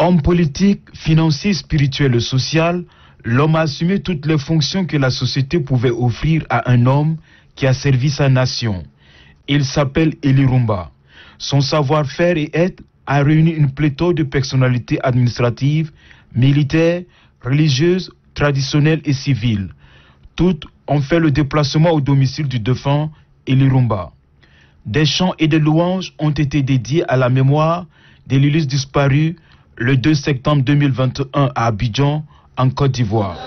Homme politique, financier, spirituel et social, l'homme a assumé toutes les fonctions que la société pouvait offrir à un homme qui a servi sa nation. Il s'appelle Eli Rumba. Son savoir-faire et être a réuni une pléthore de personnalités administratives, militaires, religieuses, traditionnelles et civiles. Toutes ont fait le déplacement au domicile du défunt Eli Rumba. Des chants et des louanges ont été dédiés à la mémoire de l'illustre disparu le 2 septembre 2021 à Abidjan, en Côte d'Ivoire.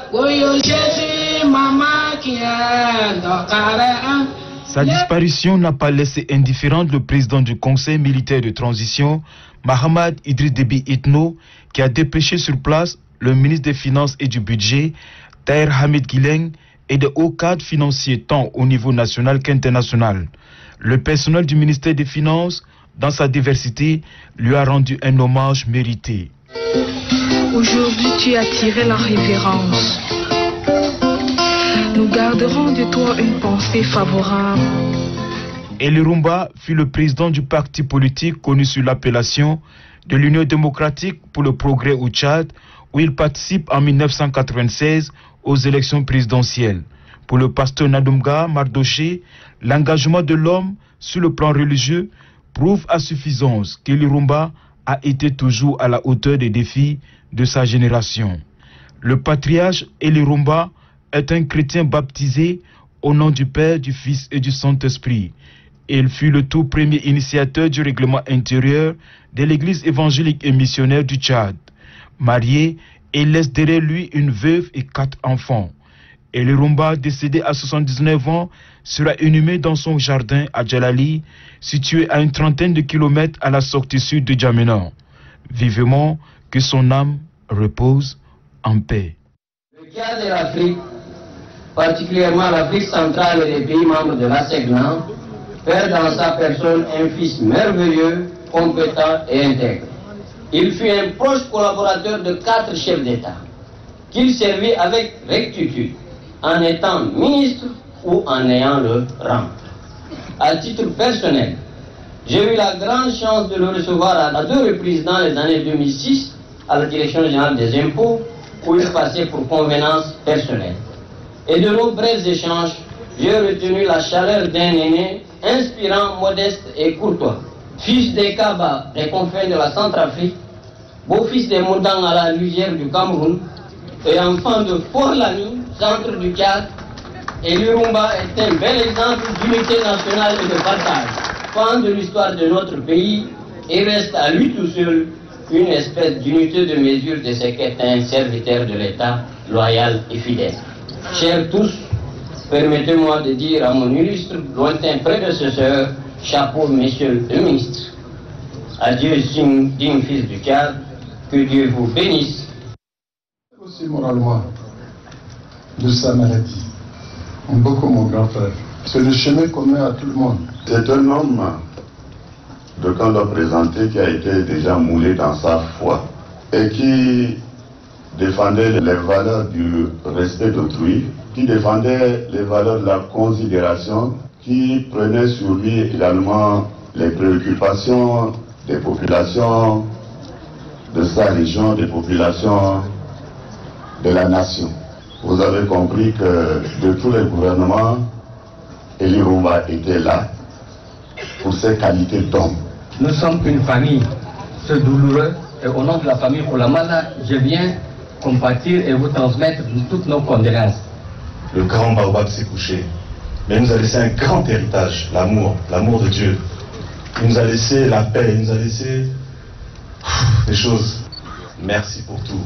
Sa disparition n'a pas laissé indifférent le président du Conseil militaire de transition, Mahamad Idriss Déby Itno, qui a dépêché sur place le ministre des Finances et du Budget, Tahir Hamid Guileng, et de hauts cadres financiers tant au niveau national qu'international. Le personnel du ministère des Finances, dans sa diversité, lui a rendu un hommage mérité. Aujourd'hui, tu as tiré la révérence. Nous garderons de toi une pensée favorable. Eli Rumba fut le président du parti politique connu sous l'appellation de l'Union démocratique pour le progrès au Tchad, où il participe en 1996 aux élections présidentielles. Pour le pasteur Nadoumga Mardoché, l'engagement de l'homme sur le plan religieux prouve à suffisance qu'Eli Rumba a été toujours à la hauteur des défis de sa génération. Le patriarche Eli Rumba est un chrétien baptisé au nom du Père, du Fils et du Saint-Esprit. Il fut le tout premier initiateur du règlement intérieur de l'église évangélique et missionnaire du Tchad. Marié, il laisse derrière lui une veuve et 4 enfants. Eli Rumba, décédé à 79 ans, sera inhumé dans son jardin à Djalali, situé à une trentaine de kilomètres à la sortie sud de Djamena. Vivement que son âme repose en paix. Le Tchad et l'Afrique, particulièrement l'Afrique centrale et les pays membres de l'ASEGNAN, perd dans sa personne un fils merveilleux, compétent et intègre. Il fut un proche collaborateur de 4 chefs d'État, qu'il servit avec rectitude, en étant ministre ou en ayant le rang. À titre personnel, j'ai eu la grande chance de le recevoir à 2 reprises dans les années 2006 à la Direction générale des impôts, où il passait pour convenance personnelle. Et de nos brefs échanges, j'ai retenu la chaleur d'un aîné inspirant, modeste et courtois. Fils des Kaba des confins de la Centrafrique, beau-fils des Moutang à la rivière du Cameroun, et enfant de Fort-Lamy, centre du Tchad, Eli Rumba est un bel exemple d'unité nationale et de partage. Fan de l'histoire de notre pays, et reste à lui tout seul une espèce d'unité de mesure de ce qu'est un serviteur de l'État loyal et fidèle. Chers tous, permettez-moi de dire à mon illustre, lointain prédécesseur, chapeau, monsieur le ministre. Adieu, digne fils du Tchad, que Dieu vous bénisse. Aussi moralement de sa maladie, beaucoup mon grand frère. C'est le chemin commun à tout le monde. C'est un homme de qu'on l'a présenté qui a été déjà moulé dans sa foi et qui défendait les valeurs du respect d'autrui, qui défendait les valeurs de la considération, qui prenait sur lui également les préoccupations des populations de sa région, des populations de la nation. Vous avez compris que de tous les gouvernements, Eli Rumba était là pour ses qualités d'homme. Nous sommes une famille, c'est douloureux, et au nom de la famille Oulamana, je viens compatir et vous transmettre toutes nos condoléances. Le grand baobab s'est couché, mais il nous a laissé un grand héritage, l'amour de Dieu. Il nous a laissé la paix, il nous a laissé des choses. Merci pour tout.